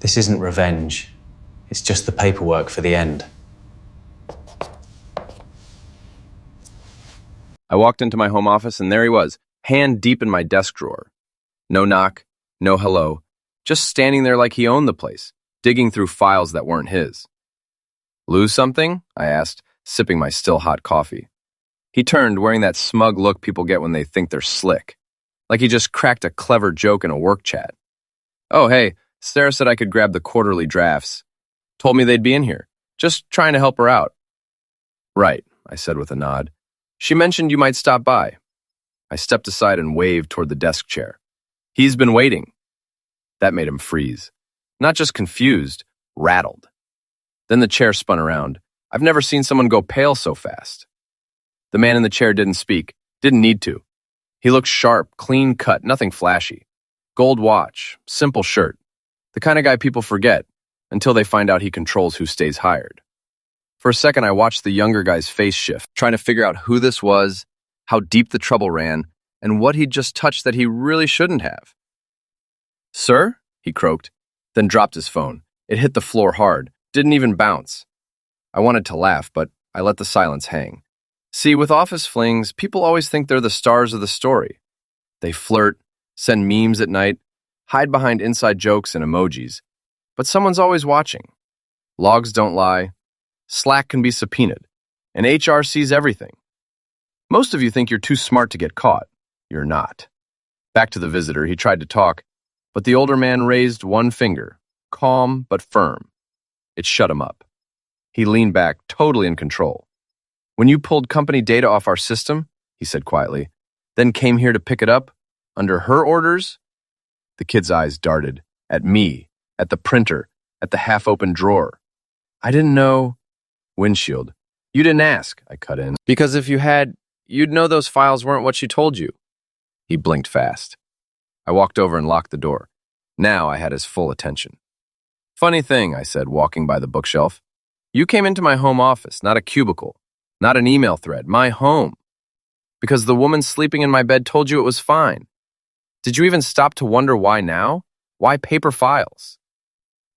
This isn't revenge. It's just the paperwork for the end. I walked into my home office and there he was, hand deep in my desk drawer. No knock, no hello, just standing there like he owned the place, digging through files that weren't his. Lose something? I asked, sipping my still hot coffee. He turned, wearing that smug look people get when they think they're slick, like he just cracked a clever joke in a work chat. Oh, hey, Sarah said I could grab the quarterly drafts. Told me they'd be in here. Just trying to help her out. Right, I said with a nod. She mentioned you might stop by. I stepped aside and waved toward the desk chair. He's been waiting. That made him freeze. Not just confused, rattled. Then the chair spun around. I've never seen someone go pale so fast. The man in the chair didn't speak, didn't need to. He looked sharp, clean cut, nothing flashy. Gold watch, simple shirt. The kind of guy people forget until they find out he controls who stays hired. For a second, I watched the younger guy's face shift, trying to figure out who this was, how deep the trouble ran, and what he'd just touched that he really shouldn't have. Sir? He croaked, then dropped his phone. It hit the floor hard, didn't even bounce. I wanted to laugh, but I let the silence hang. See, with office flings, people always think they're the stars of the story. They flirt, send memes at night, hide behind inside jokes and emojis. But someone's always watching. Logs don't lie. Slack can be subpoenaed, and HR sees everything. Most of you think you're too smart to get caught. You're not. Back to the visitor, he tried to talk, but the older man raised one finger, calm but firm. It shut him up. He leaned back, totally in control. When you pulled company data off our system, he said quietly, then came here to pick it up, under her orders? The kid's eyes darted, at me, at the printer, at the half-open drawer. I didn't know... Windshield. You didn't ask, I cut in. Because if you had, you'd know those files weren't what she told you. He blinked fast. I walked over and locked the door. Now I had his full attention. Funny thing, I said, walking by the bookshelf. You came into my home office, not a cubicle, not an email thread, my home. Because the woman sleeping in my bed told you it was fine. Did you even stop to wonder why now? Why paper files?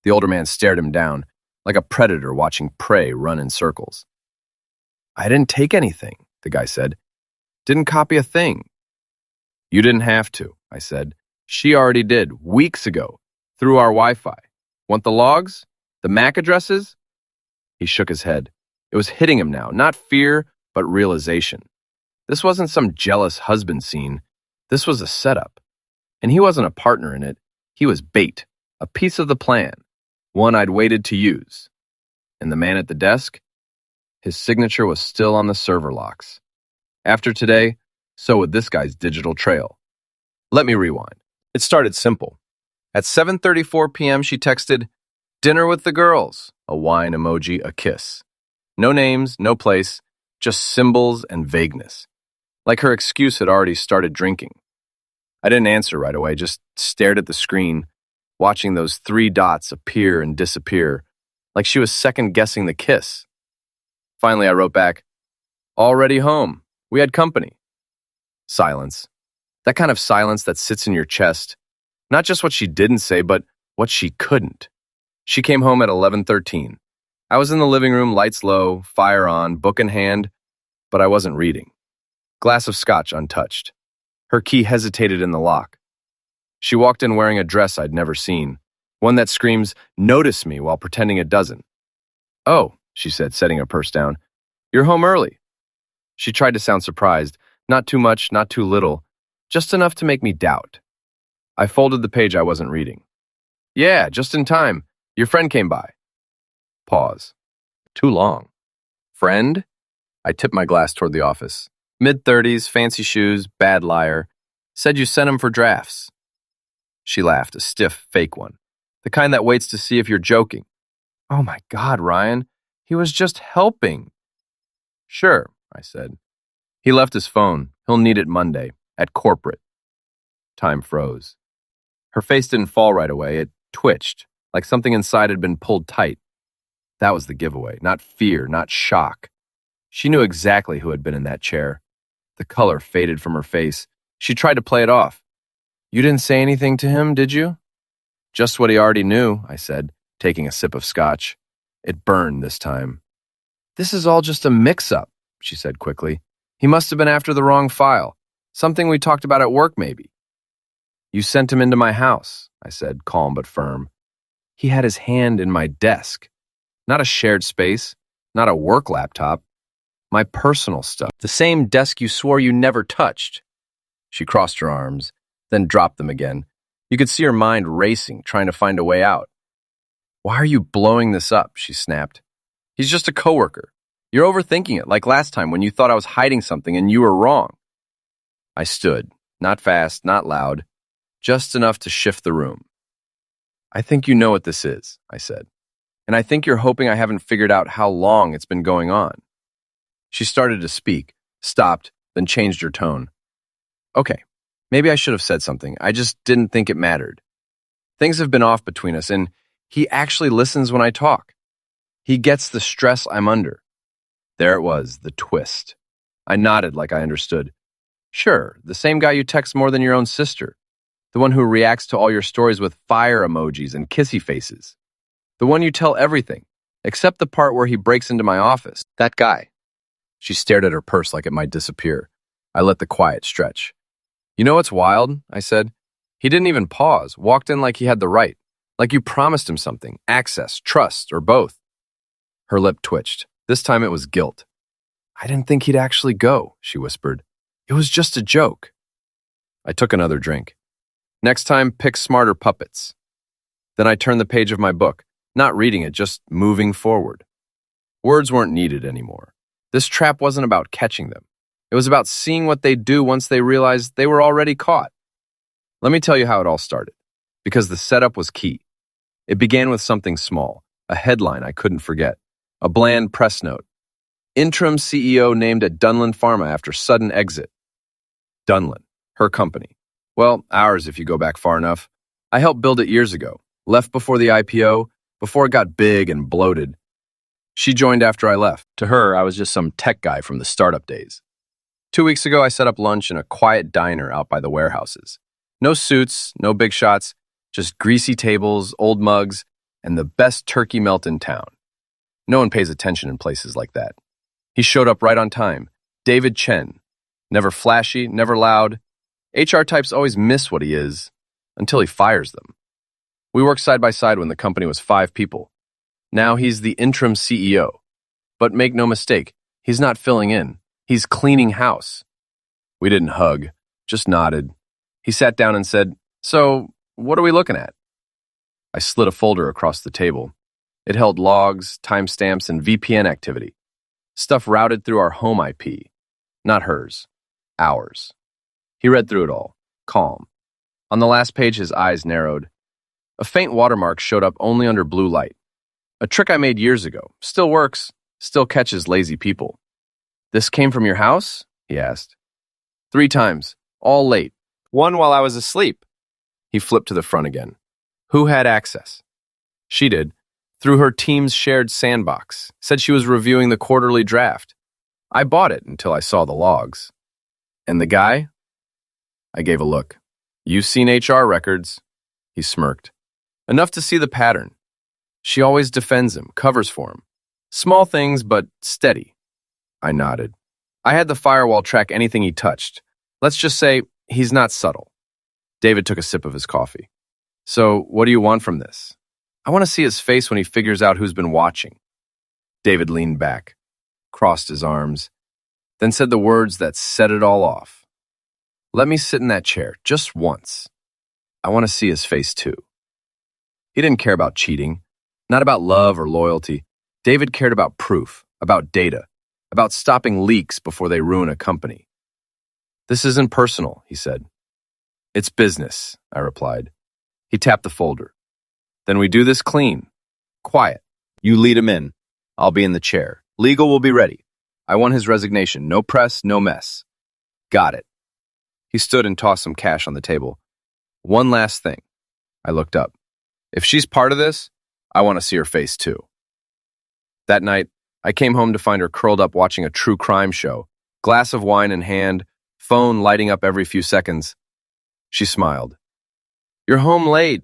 The older man stared him down, like a predator watching prey run in circles. I didn't take anything, the guy said. Didn't copy a thing. You didn't have to, I said. She already did, weeks ago, through our Wi-Fi. Want the logs? The MAC addresses? He shook his head. It was hitting him now, not fear, but realization. This wasn't some jealous husband scene. This was a setup. And he wasn't a partner in it. He was bait, a piece of the plan. One I'd waited to use. And the man at the desk? His signature was still on the server locks. After today, so would this guy's digital trail. Let me rewind. It started simple. At 7:34 p.m., she texted, "Dinner with the girls," a wine emoji, a kiss. No names, no place, just symbols and vagueness. Like her excuse had already started drinking. I didn't answer right away, just stared at the screen, watching those 3 dots appear and disappear, like she was second-guessing the kiss. Finally, I wrote back, "Already home. We had company." Silence. That kind of silence that sits in your chest. Not just what she didn't say, but what she couldn't. She came home at 11:13. I was in the living room, lights low, fire on, book in hand, but I wasn't reading. Glass of scotch untouched. Her key hesitated in the lock. She walked in wearing a dress I'd never seen, one that screams, "Notice me," while pretending it doesn't. "Oh," she said, setting her purse down. "You're home early." She tried to sound surprised, not too much, not too little, just enough to make me doubt. I folded the page I wasn't reading. "Yeah, just in time. Your friend came by." Pause. Too long. "Friend?" I tipped my glass toward the office. Mid-30s, fancy shoes, bad liar. Said you sent him for drafts. She laughed, a stiff, fake one. The kind that waits to see if you're joking. "Oh my God, Ryan. He was just helping." "Sure," I said. "He left his phone. He'll need it Monday, at corporate." Time froze. Her face didn't fall right away. It twitched, like something inside had been pulled tight. That was the giveaway. Not fear, not shock. She knew exactly who had been in that chair. The color faded from her face. She tried to play it off. "You didn't say anything to him, did you?" Just what he already knew, I said, taking a sip of scotch. It burned this time. This is all just a mix-up, she said quickly. He must have been after the wrong file. Something we talked about at work, maybe. You sent him into my house, I said, calm but firm. He had his hand in my desk. Not a shared space, not a work laptop. My personal stuff. The same desk you swore you never touched. She crossed her arms, then dropped them again. You could see her mind racing, trying to find a way out. Why are you blowing this up? She snapped. He's just a coworker. You're overthinking it, like last time when you thought I was hiding something and you were wrong. I stood, not fast, not loud, just enough to shift the room. I think you know what this is, I said. And I think you're hoping I haven't figured out how long it's been going on. She started to speak, stopped, then changed her tone. Okay, maybe I should have said something. I just didn't think it mattered. Things have been off between us, and he actually listens when I talk. He gets the stress I'm under. There it was, the twist. I nodded like I understood. Sure, the same guy you text more than your own sister. The one who reacts to all your stories with fire emojis and kissy faces. The one you tell everything, except the part where he breaks into my office. That guy. She stared at her purse like it might disappear. I let the quiet stretch. You know what's wild? I said. He didn't even pause, walked in like he had the right, like you promised him something, access, trust, or both. Her lip twitched. This time it was guilt. I didn't think he'd actually go, she whispered. It was just a joke. I took another drink. Next time, pick smarter puppets. Then I turned the page of my book, not reading it, just moving forward. Words weren't needed anymore. This trap wasn't about catching them. It was about seeing what they'd do once they realized they were already caught. Let me tell you how it all started, because the setup was key. It began with something small, a headline I couldn't forget, a bland press note. Interim CEO named at Dunlin Pharma after sudden exit. Dunlin, her company. Well, ours if you go back far enough. I helped build it years ago, left before the IPO, before it got big and bloated. She joined after I left. To her, I was just some tech guy from the startup days. 2 weeks ago, I set up lunch in a quiet diner out by the warehouses. No suits, no big shots, just greasy tables, old mugs, and the best turkey melt in town. No one pays attention in places like that. He showed up right on time. David Chen. Never flashy, never loud. HR types always miss what he is, until he fires them. We worked side by side when the company was 5 people. Now he's the interim CEO. But make no mistake, he's not filling in. He's cleaning house. We didn't hug, just nodded. He sat down and said, "So, what are we looking at?" I slid a folder across the table. It held logs, timestamps, and VPN activity. Stuff routed through our home IP. Not hers. Ours. He read through it all, calm. On the last page, his eyes narrowed. A faint watermark showed up only under blue light. A trick I made years ago. Still works. Still catches lazy people. "This came from your house?" he asked. 3 times, all late. One while I was asleep. He flipped to the front again. Who had access? She did. Through her team's shared sandbox. Said she was reviewing the quarterly draft. I bought it until I saw the logs. And the guy? I gave a look. You've seen HR records. He smirked. Enough to see the pattern. She always defends him, covers for him. Small things, but steady. I nodded. I had the firewall track anything he touched. Let's just say he's not subtle. David took a sip of his coffee. So, what do you want from this? I want to see his face when he figures out who's been watching. David leaned back, crossed his arms, then said the words that set it all off. Let me sit in that chair, just once. I want to see his face too. He didn't care about cheating, not about love or loyalty. David cared about proof, about data, about stopping leaks before they ruin a company. This isn't personal, he said. It's business, I replied. He tapped the folder. Then we do this clean. Quiet. You lead him in. I'll be in the chair. Legal will be ready. I want his resignation. No press, no mess. Got it. He stood and tossed some cash on the table. One last thing. I looked up. If she's part of this, I want to see her face too. That night, I came home to find her curled up watching a true crime show, glass of wine in hand, phone lighting up every few seconds. She smiled. You're home late.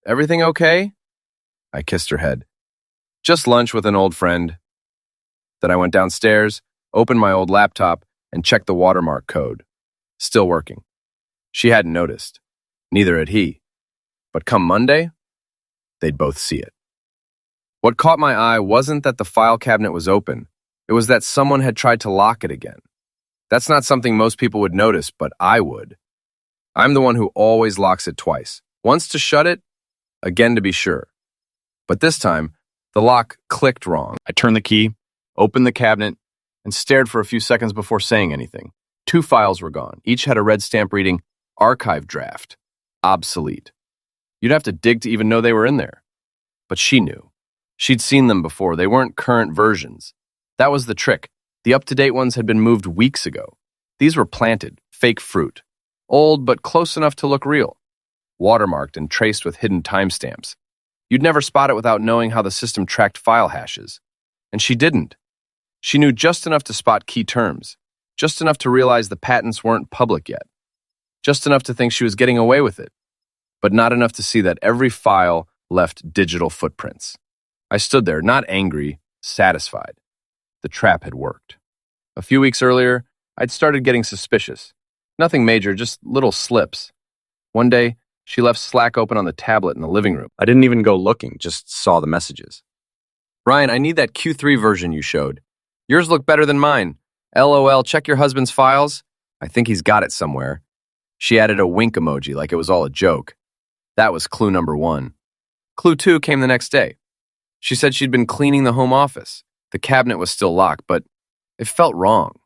everything okay?" I kissed her head. "Just lunch with an old friend." Then I went downstairs, opened my old laptop, and checked the watermark code. Still working. She hadn't noticed. Neither had he. But come Monday, they'd both see it. What caught my eye wasn't that the file cabinet was open. It was that someone had tried to lock it again. That's not something most people would notice, but I would. I'm the one who always locks it twice. Once to shut it, again to be sure. But this time, the lock clicked wrong. I turned the key, opened the cabinet, and stared for a few seconds before saying anything. 2 files were gone. Each had a red stamp reading, "Archive Draft." Obsolete. You'd have to dig to even know they were in there. But she knew. She'd seen them before. They weren't current versions. That was the trick. The up-to-date ones had been moved weeks ago. These were planted, fake fruit. Old, but close enough to look real. Watermarked and traced with hidden timestamps. You'd never spot it without knowing how the system tracked file hashes. And she didn't. She knew just enough to spot key terms. Just enough to realize the patents weren't public yet. Just enough to think she was getting away with it. But not enough to see that every file left digital footprints. I stood there, not angry, satisfied. The trap had worked. A few weeks earlier, I'd started getting suspicious. Nothing major, just little slips. One day, she left Slack open on the tablet in the living room. I didn't even go looking, just saw the messages. "Ryan, I need that Q3 version you showed. Yours look better than mine. LOL, check your husband's files. I think he's got it somewhere." She added a wink emoji like it was all a joke. That was clue number 1. Clue 2 came the next day. She said she'd been cleaning the home office. The cabinet was still locked, but it felt wrong.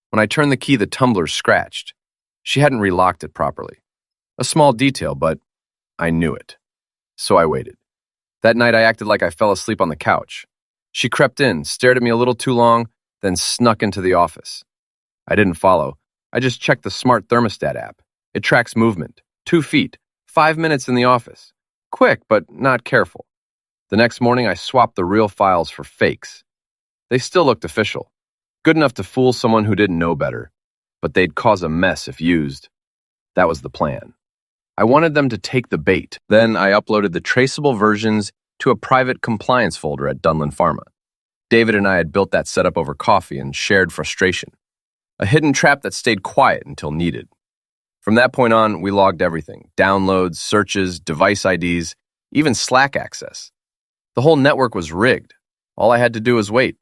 When I turned the key, the tumbler scratched. She hadn't relocked it properly. A small detail, but I knew it. So I waited. That night, I acted like I fell asleep on the couch. She crept in, stared at me a little too long, then snuck into the office. I didn't follow. I just checked the smart thermostat app. It tracks movement. 2 feet. 5 minutes in the office. Quick, but not careful. The next morning, I swapped the real files for fakes. They still looked official. Good enough to fool someone who didn't know better. But they'd cause a mess if used. That was the plan. I wanted them to take the bait. Then I uploaded the traceable versions to a private compliance folder at Dunlin Pharma. David and I had built that setup over coffee and shared frustration. A hidden trap that stayed quiet until needed. From that point on, we logged everything. Downloads, searches, device IDs, even Slack access. The whole network was rigged. All I had to do was wait.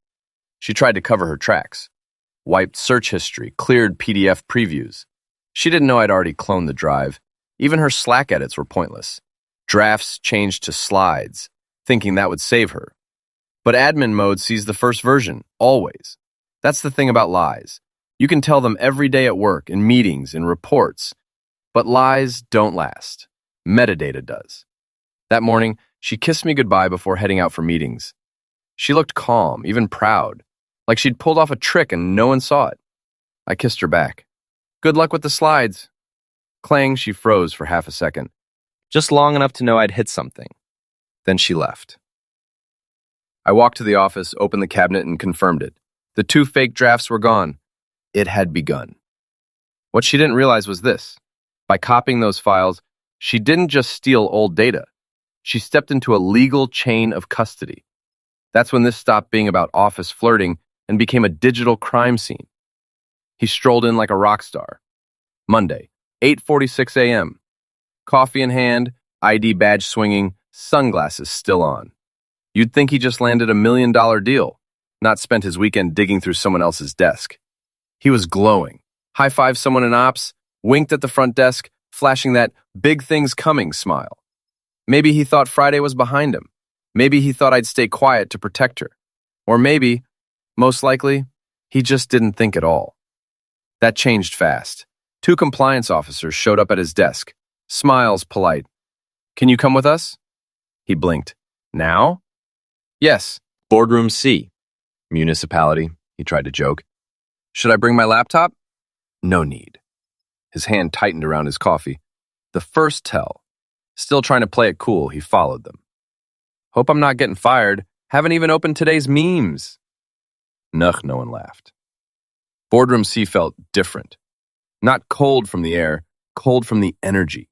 She tried to cover her tracks. Wiped search history, cleared PDF previews. She didn't know I'd already cloned the drive. Even her Slack edits were pointless. Drafts changed to slides, thinking that would save her. But admin mode sees the first version, always. That's the thing about lies. You can tell them every day at work, in meetings, in reports. But lies don't last. Metadata does. That morning, she kissed me goodbye before heading out for meetings. She looked calm, even proud, like she'd pulled off a trick and no one saw it. I kissed her back. "Good luck with the slides." Clang, she froze for half a second, just long enough to know I'd hit something. Then she left. I walked to the office, opened the cabinet, and confirmed it. The 2 fake drafts were gone. It had begun. What she didn't realize was this. By copying those files, she didn't just steal old data. She stepped into a legal chain of custody. That's when this stopped being about office flirting and became a digital crime scene. He strolled in like a rock star. Monday, 8:46 a.m. Coffee in hand, ID badge swinging, sunglasses still on. You'd think he just landed $1 million deal, not spent his weekend digging through someone else's desk. He was glowing, high-fived someone in ops, winked at the front desk, flashing that big things coming smile. Maybe he thought Friday was behind him. Maybe he thought I'd stay quiet to protect her. Or maybe, most likely, he just didn't think at all. That changed fast. 2 compliance officers showed up at his desk. Smiles polite. "Can you come with us?" He blinked. "Now?" "Yes, boardroom C." "Municipality," he tried to joke. "Should I bring my laptop?" "No need." His hand tightened around his coffee. The first tell. Still trying to play it cool, he followed them. "Hope I'm not getting fired. Haven't even opened today's memes." No one laughed. Boardroom C felt different. Not cold from the air, cold from the energy.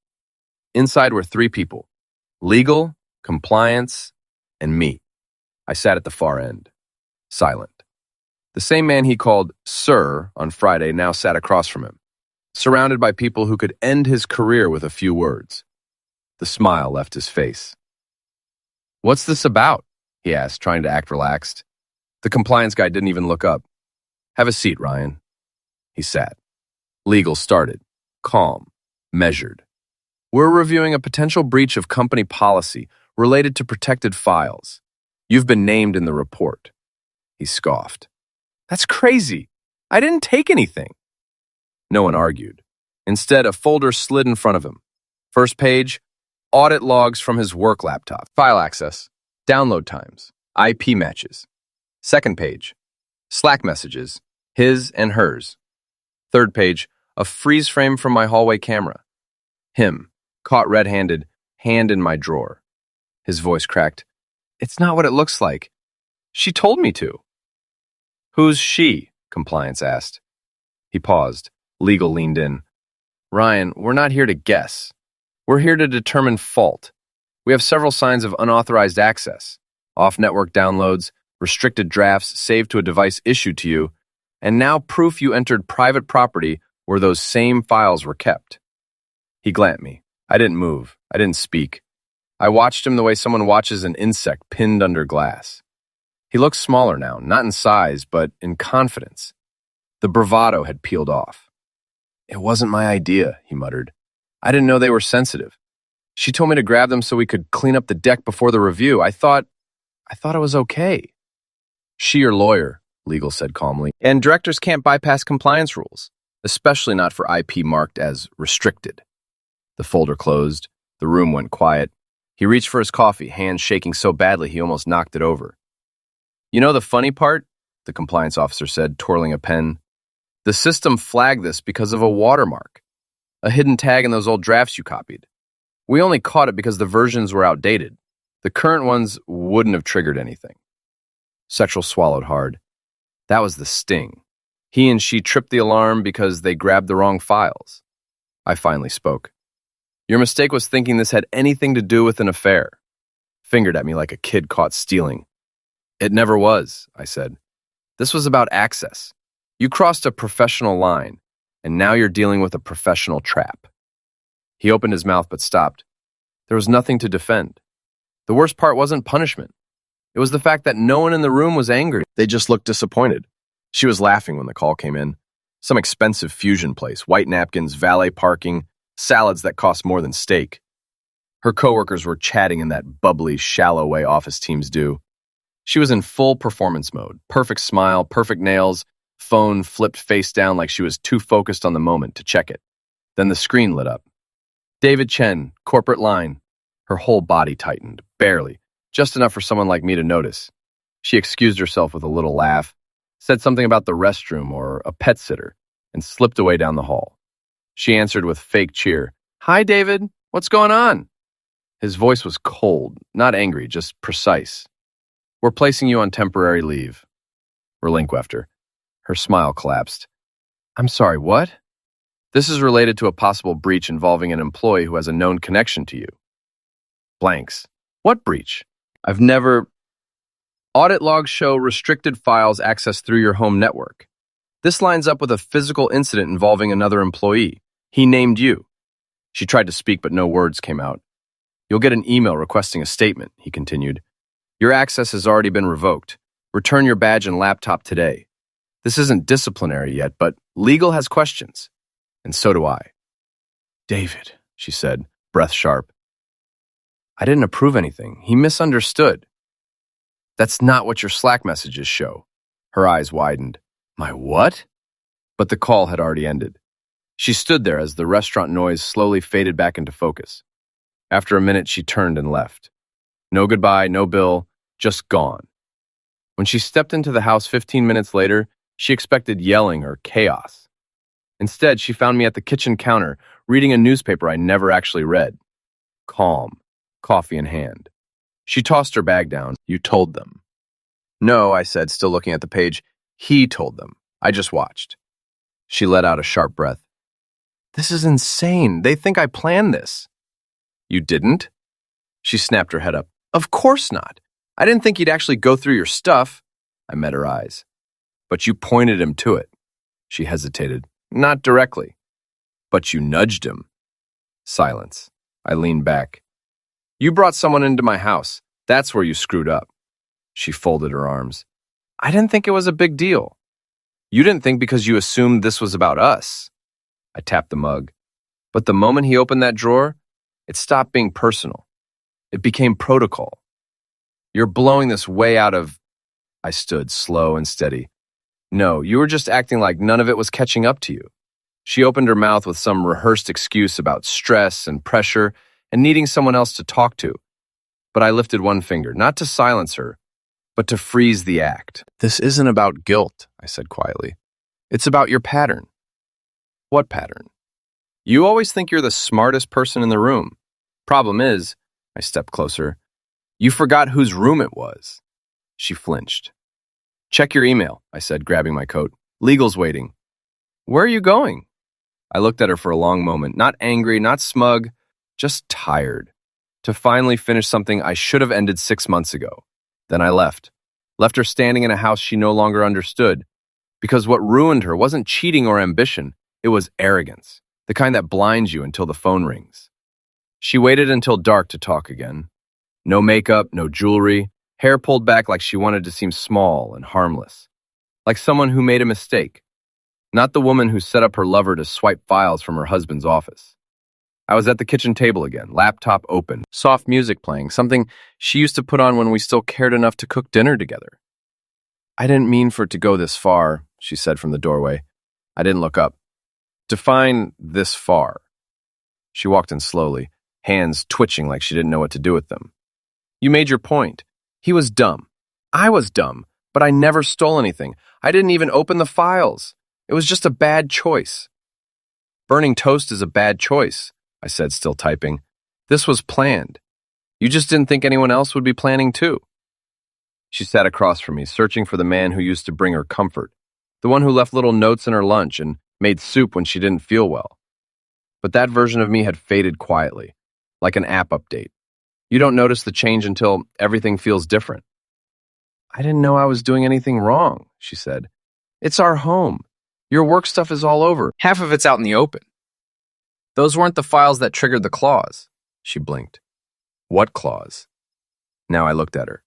Inside were 3 people. Legal, compliance, and me. I sat at the far end, silent. The same man he called Sir on Friday now sat across from him, surrounded by people who could end his career with a few words. The smile left his face. "What's this about?" he asked, trying to act relaxed. The compliance guy didn't even look up. "Have a seat, Ryan." He sat. Legal started, calm, measured. "We're reviewing a potential breach of company policy related to protected files. You've been named in the report." He scoffed. "That's crazy. I didn't take anything." No one argued. Instead, a folder slid in front of him. First page, audit logs from his work laptop. File access, download times, IP matches. Second page, Slack messages, his and hers. Third page, a freeze frame from my hallway camera. Him, caught red-handed, hand in my drawer. His voice cracked. "It's not what it looks like. She told me to." "Who's she?" Compliance asked. He paused. Legal leaned in. "Ryan, we're not here to guess. We're here to determine fault. We have several signs of unauthorized access, off-network downloads, restricted drafts saved to a device issued to you, and now proof you entered private property where those same files were kept." He glanced at me. I didn't move. I didn't speak. I watched him the way someone watches an insect pinned under glass. He looked smaller now, not in size, but in confidence. The bravado had peeled off. "It wasn't my idea," he muttered. "I didn't know they were sensitive. She told me to grab them so we could clean up the deck before the review. I thought it was okay." "She your lawyer," Legal said calmly. "And directors can't bypass compliance rules, especially not for IP marked as restricted." The folder closed. The room went quiet. He reached for his coffee, hands shaking so badly he almost knocked it over. "You know the funny part?" the compliance officer said, twirling a pen. "The system flagged this because of a watermark, a hidden tag in those old drafts you copied. We only caught it because the versions were outdated. The current ones wouldn't have triggered anything." Sexual swallowed hard. That was the sting. He and she tripped the alarm because they grabbed the wrong files. I finally spoke. "Your mistake was thinking this had anything to do with an affair." Fingered at me like a kid caught stealing. "It never was," I said. "This was about access. You crossed a professional line, and now you're dealing with a professional trap." He opened his mouth but stopped. There was nothing to defend. The worst part wasn't punishment. It was the fact that no one in the room was angry. They just looked disappointed. She was laughing when the call came in. Some expensive fusion place, white napkins, valet parking, salads that cost more than steak. Her coworkers were chatting in that bubbly, shallow way office teams do. She was in full performance mode. Perfect smile, perfect nails, phone flipped face down like she was too focused on the moment to check it. Then the screen lit up. "David Chen, corporate line." Her whole body tightened, barely, just enough for someone like me to notice. She excused herself with a little laugh, said something about the restroom or a pet sitter, and slipped away down the hall. She answered with fake cheer. "Hi, David. What's going on?" His voice was cold, not angry, just precise. "We're placing you on temporary leave." Relinquished her. Her smile collapsed. "I'm sorry, what?" "This is related to a possible breach involving an employee who has a known connection to you." Blanks. "What breach?" "I've never..." "Audit logs show restricted files accessed through your home network. This lines up with a physical incident involving another employee. He named you." She tried to speak, but no words came out. "You'll get an email requesting a statement," he continued. "Your access has already been revoked. Return your badge and laptop today. This isn't disciplinary yet, but legal has questions. And so do I." "David," she said, breath sharp. "I didn't approve anything. He misunderstood." "That's not what your Slack messages show." Her eyes widened. "My what?" But the call had already ended. She stood there as the restaurant noise slowly faded back into focus. After a minute, she turned and left. No goodbye, no bill, just gone. When she stepped into the house 15 minutes later, she expected yelling or chaos. Instead, she found me at the kitchen counter, reading a newspaper I never actually read. Calm, coffee in hand. She tossed her bag down. "You told them." "No," I said, still looking at the page. "He told them. I just watched." She let out a sharp breath. "This is insane. They think I planned this." "You didn't?" She snapped her head up. Of course not. I didn't think he'd actually go through your stuff. I met her eyes. But you pointed him to it. She hesitated. Not directly. But you nudged him. Silence. I leaned back. You brought someone into my house. That's where you screwed up. She folded her arms. I didn't think it was a big deal. You didn't think because you assumed this was about us. I tapped the mug. But the moment he opened that drawer, it stopped being personal. It became protocol. You're blowing this way out of... I stood slow and steady. No, you were just acting like none of it was catching up to you. She opened her mouth with some rehearsed excuse about stress and pressure and needing someone else to talk to. But I lifted one finger, not to silence her, but to freeze the act. This isn't about guilt, I said quietly. It's about your pattern. What pattern? You always think you're the smartest person in the room. Problem is, I stepped closer, you forgot whose room it was. She flinched. Check your email, I said, grabbing my coat. Legal's waiting. Where are you going? I looked at her for a long moment, not angry, not smug, just tired. To finally finish something I should have ended 6 months ago. Then I left. Left her standing in a house she no longer understood. Because what ruined her wasn't cheating or ambition, it was arrogance. The kind that blinds you until the phone rings. She waited until dark to talk again. No makeup, no jewelry, hair pulled back like she wanted to seem small and harmless. Like someone who made a mistake. Not the woman who set up her lover to swipe files from her husband's office. I was at the kitchen table again, laptop open, soft music playing, something she used to put on when we still cared enough to cook dinner together. I didn't mean for it to go this far, she said from the doorway. I didn't look up. Define this far. She walked in slowly, hands twitching like she didn't know what to do with them. You made your point. He was dumb. I was dumb, but I never stole anything. I didn't even open the files. It was just a bad choice. Burning toast is a bad choice, I said, still typing. This was planned. You just didn't think anyone else would be planning too. She sat across from me, searching for the man who used to bring her comfort, the one who left little notes in her lunch and made soup when she didn't feel well. But that version of me had faded quietly, like an app update. You don't notice the change until everything feels different. I didn't know I was doing anything wrong, she said. It's our home. Your work stuff is all over. Half of it's out in the open. Those weren't the files that triggered the clause. She blinked. What clause? Now I looked at her.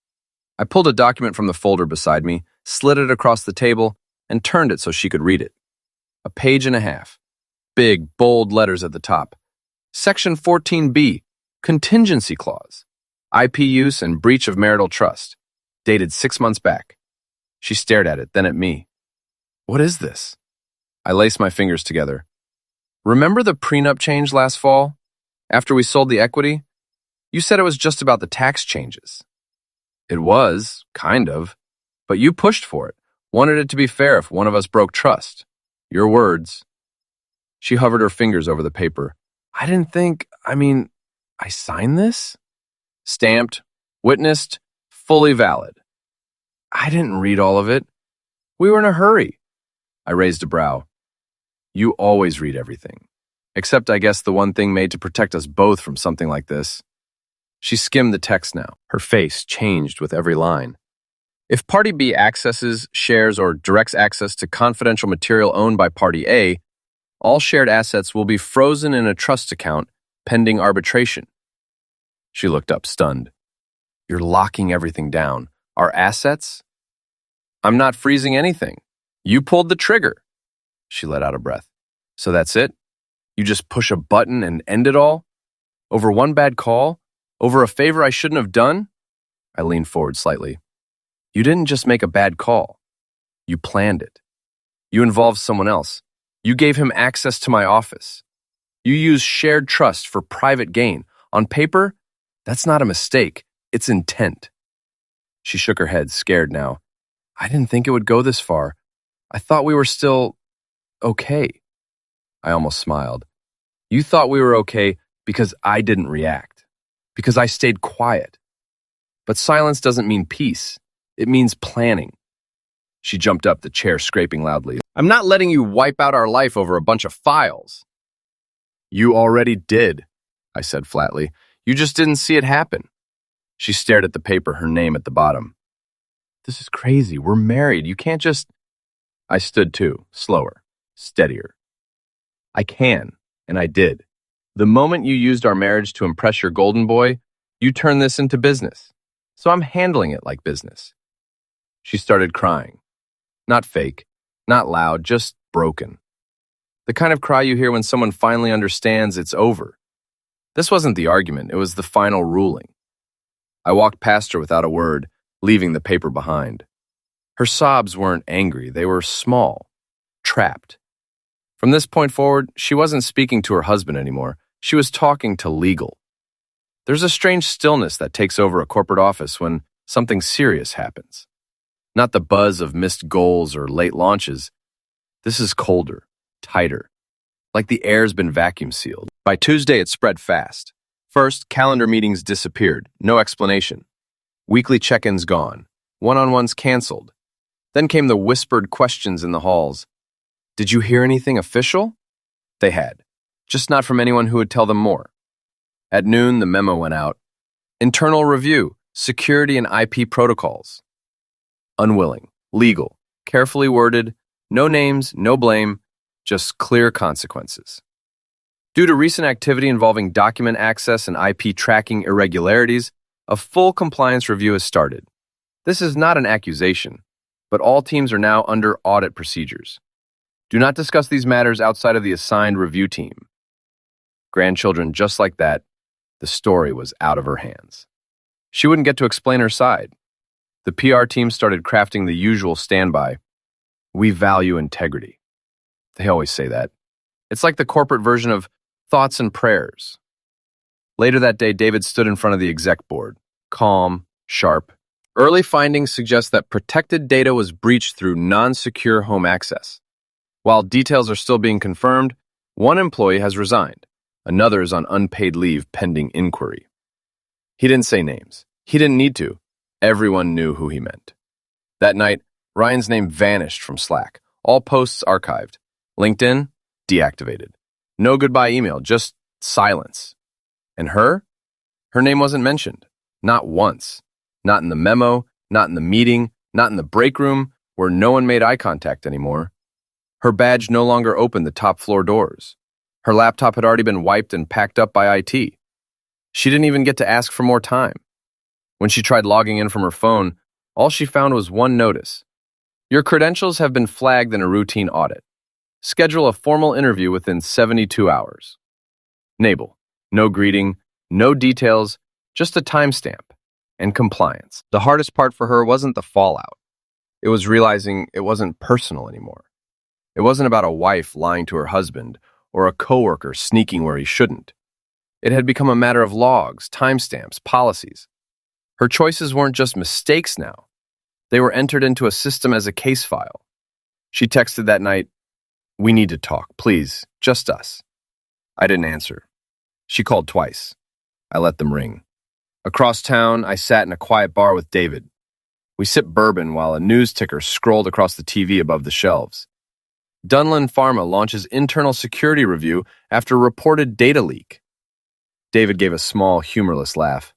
I pulled a document from the folder beside me, slid it across the table, and turned it so she could read it. A page and a half. Big, bold letters at the top. Section 14B, Contingency Clause. IP use and breach of marital trust. Dated 6 months back. She stared at it, then at me. What is this? I laced my fingers together. Remember the prenup change last fall? After we sold the equity? You said it was just about the tax changes. It was, kind of. But you pushed for it. Wanted it to be fair if one of us broke trust. Your words. She hovered her fingers over the paper. I signed this? Stamped, witnessed, fully valid. I didn't read all of it. We were in a hurry. I raised a brow. You always read everything. Except, I guess, the one thing made to protect us both from something like this. She skimmed the text now. Her face changed with every line. If Party B accesses, shares, or directs access to confidential material owned by Party A, all shared assets will be frozen in a trust account pending arbitration. She looked up, stunned. You're locking everything down. Our assets? I'm not freezing anything. You pulled the trigger. She let out a breath. So that's it? You just push a button and end it all? Over one bad call? Over a favor I shouldn't have done? I leaned forward slightly. You didn't just make a bad call. You planned it. You involved someone else. You gave him access to my office. You used shared trust for private gain. On paper, that's not a mistake. It's intent. She shook her head, scared now. I didn't think it would go this far. I thought we were still okay. I almost smiled. You thought we were okay because I didn't react. Because I stayed quiet. But silence doesn't mean peace. It means planning. She jumped up, the chair scraping loudly. I'm not letting you wipe out our life over a bunch of files. You already did, I said flatly. You just didn't see it happen. She stared at the paper, her name at the bottom. This is crazy. We're married. You can't just... I stood too, slower, steadier. I can, and I did. The moment you used our marriage to impress your golden boy, you turned this into business. So I'm handling it like business. She started crying. Not fake, not loud, just broken. The kind of cry you hear when someone finally understands it's over. This wasn't the argument, it was the final ruling. I walked past her without a word, leaving the paper behind. Her sobs weren't angry, they were small, trapped. From this point forward, she wasn't speaking to her husband anymore. She was talking to legal. There's a strange stillness that takes over a corporate office when something serious happens. Not the buzz of missed goals or late launches. This is colder, tighter, like the air's been vacuum sealed. By Tuesday, it spread fast. First, calendar meetings disappeared, no explanation. Weekly check-ins gone, one-on-ones canceled. Then came the whispered questions in the halls. Did you hear anything official? They had, just not from anyone who would tell them more. At noon, the memo went out. Internal review, security and IP protocols. Unwilling, legal, carefully worded, no names, no blame, just clear consequences. Due to recent activity involving document access and IP tracking irregularities, a full compliance review has started. This is not an accusation, but all teams are now under audit procedures. Do not discuss these matters outside of the assigned review team. Grandchildren just like that, the story was out of her hands. She wouldn't get to explain her side. The PR team started crafting the usual standby. We value integrity. They always say that. It's like the corporate version of thoughts and prayers. Later that day, David stood in front of the exec board, calm, sharp. Early findings suggest that protected data was breached through non-secure home access. While details are still being confirmed, one employee has resigned. Another is on unpaid leave pending inquiry. He didn't say names. He didn't need to. Everyone knew who he meant. That night, Ryan's name vanished from Slack. All posts archived. LinkedIn, deactivated. No goodbye email, just silence. And her? Her name wasn't mentioned. Not once. Not in the memo, not in the meeting, not in the break room, where no one made eye contact anymore. Her badge no longer opened the top floor doors. Her laptop had already been wiped and packed up by IT. She didn't even get to ask for more time. When she tried logging in from her phone, all she found was one notice. Your credentials have been flagged in a routine audit. Schedule a formal interview within 72 hours. Nabel. No greeting, no details, just a timestamp. And compliance. The hardest part for her wasn't the fallout. It was realizing it wasn't personal anymore. It wasn't about a wife lying to her husband or a coworker sneaking where he shouldn't. It had become a matter of logs, timestamps, policies. Her choices weren't just mistakes now. They were entered into a system as a case file. She texted that night, "We need to talk, please, just us." I didn't answer. She called twice. I let them ring. Across town, I sat in a quiet bar with David. We sipped bourbon while a news ticker scrolled across the TV above the shelves. Dunlin Pharma launches internal security review after reported data leak. David gave a small, humorless laugh.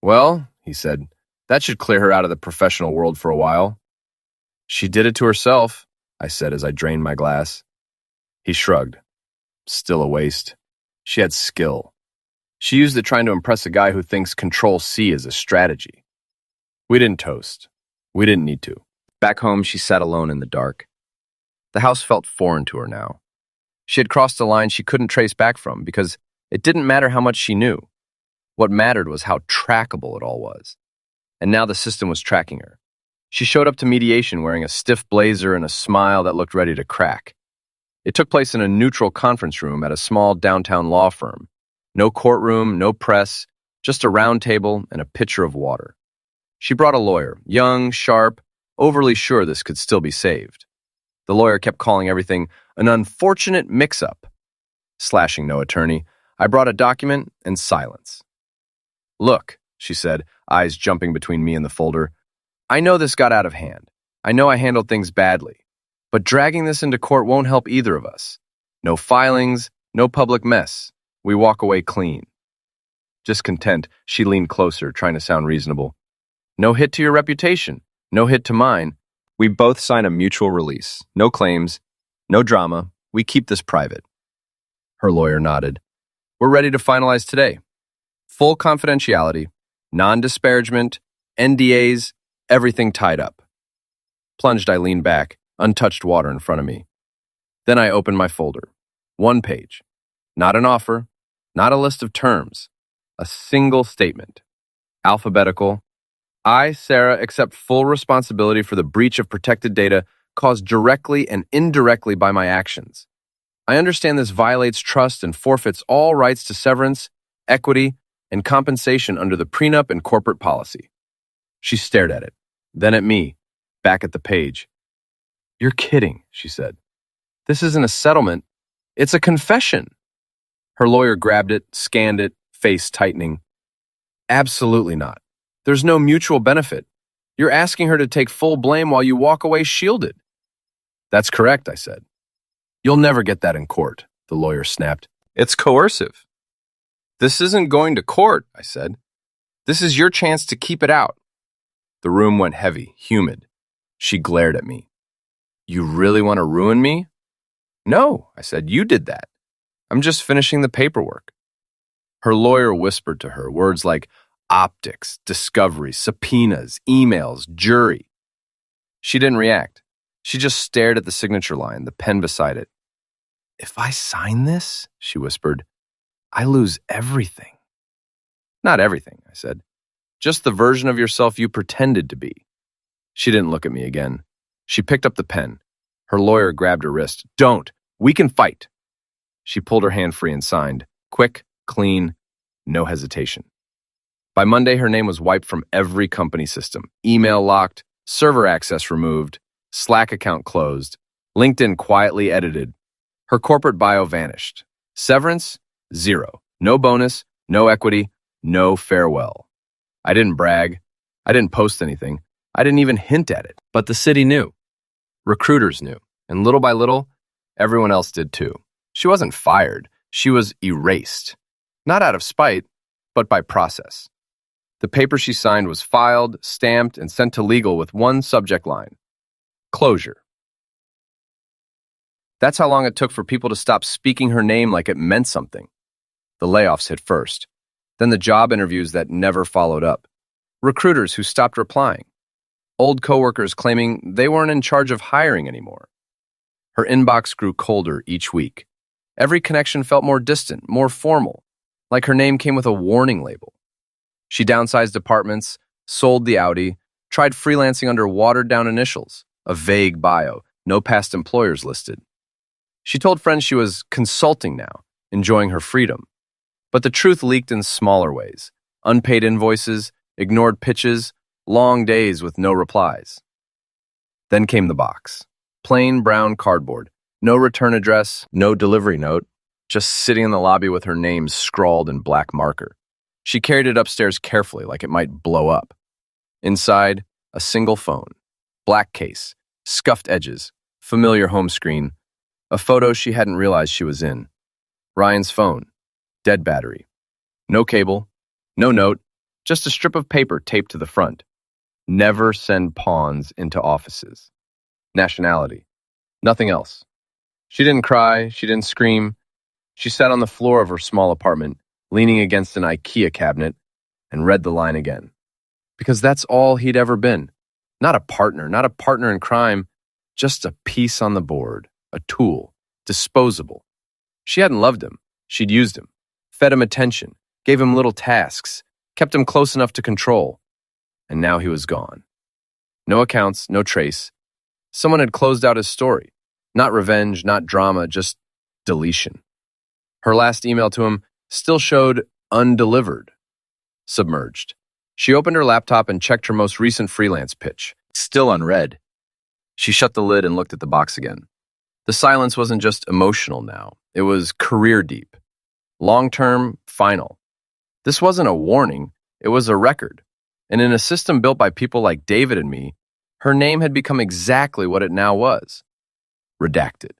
"Well," he said, "that should clear her out of the professional world for a while." "She did it to herself," I said as I drained my glass. He shrugged. "Still a waste. She had skill. She used it trying to impress a guy who thinks Control-C is a strategy." We didn't toast. We didn't need to. Back home, she sat alone in the dark. The house felt foreign to her now. She had crossed a line she couldn't trace back from because it didn't matter how much she knew. What mattered was how trackable it all was. And now the system was tracking her. She showed up to mediation wearing a stiff blazer and a smile that looked ready to crack. It took place in a neutral conference room at a small downtown law firm. No courtroom, no press, just a round table and a pitcher of water. She brought a lawyer, young, sharp, overly sure this could still be saved. The lawyer kept calling everything an unfortunate mix-up. Slashing no attorney, I brought a document and silence. "Look," she said, eyes jumping between me and the folder. "I know this got out of hand. I know I handled things badly. But dragging this into court won't help either of us. No filings, no public mess. We walk away clean." Discontent, she leaned closer, trying to sound reasonable. No hit to your reputation. No hit to mine. We both sign a mutual release. No claims. No drama. We keep this private. Her lawyer nodded. We're ready to finalize today. Full confidentiality, non-disparagement, NDAs, everything tied up. Plunged, I leaned back, untouched water in front of me. Then I opened my folder. 1 page. Not an offer, not a list of terms. A single statement. Alphabetical. I, Sarah, accept full responsibility for the breach of protected data caused directly and indirectly by my actions. I understand this violates trust and forfeits all rights to severance, equity, and compensation under the prenup and corporate policy. She stared at it, then at me, back at the page. You're kidding, she said. This isn't a settlement. It's a confession. Her lawyer grabbed it, scanned it, face tightening. Absolutely not. There's no mutual benefit. You're asking her to take full blame while you walk away shielded. That's correct, I said. You'll never get that in court, the lawyer snapped. It's coercive. This isn't going to court, I said. This is your chance to keep it out. The room went heavy, humid. She glared at me. You really want to ruin me? No, I said, you did that. I'm just finishing the paperwork. Her lawyer whispered to her, words like optics, discovery, subpoenas, emails, jury. She didn't react. She just stared at the signature line, the pen beside it. If I sign this, she whispered, I lose everything. Not everything, I said. Just the version of yourself you pretended to be. She didn't look at me again. She picked up the pen. Her lawyer grabbed her wrist. Don't. We can fight. She pulled her hand free and signed. Quick, clean, no hesitation. By Monday, her name was wiped from every company system. Email locked, server access removed, Slack account closed, LinkedIn quietly edited. Her corporate bio vanished. Severance? 0. No bonus, no equity, no farewell. I didn't brag. I didn't post anything. I didn't even hint at it. But the city knew. Recruiters knew. And little by little, everyone else did too. She wasn't fired. She was erased. Not out of spite, but by process. The paper she signed was filed, stamped, and sent to legal with one subject line. Closure. That's how long it took for people to stop speaking her name like it meant something. The layoffs hit first. Then the job interviews that never followed up. Recruiters who stopped replying. Old coworkers claiming they weren't in charge of hiring anymore. Her inbox grew colder each week. Every connection felt more distant, more formal, like her name came with a warning label. She downsized departments, sold the Audi, tried freelancing under watered-down initials, a vague bio, no past employers listed. She told friends she was consulting now, enjoying her freedom. But the truth leaked in smaller ways. Unpaid invoices, ignored pitches, long days with no replies. Then came the box. Plain brown cardboard. No return address, no delivery note, just sitting in the lobby with her name scrawled in black marker. She carried it upstairs carefully like it might blow up. Inside, a single phone. Black case, scuffed edges, familiar home screen, a photo she hadn't realized she was in. Ryan's phone. Dead battery. No cable, no note, just a strip of paper taped to the front. Never send pawns into offices. Nationality. Nothing else. She didn't cry, she didn't scream. She sat on the floor of her small apartment, leaning against an IKEA cabinet, and read the line again. Because that's all he'd ever been. Not a partner in crime, just a piece on the board, a tool, disposable. She hadn't loved him, she'd used him. Fed him attention, gave him little tasks, kept him close enough to control. And now he was gone. No accounts, no trace. Someone had closed out his story. Not revenge, not drama, just deletion. Her last email to him still showed undelivered. Submerged. She opened her laptop and checked her most recent freelance pitch. Still unread. She shut the lid and looked at the box again. The silence wasn't just emotional now. It was career deep. Long-term, final. This wasn't a warning, it was a record. And in a system built by people like David and me, her name had become exactly what it now was. Redacted.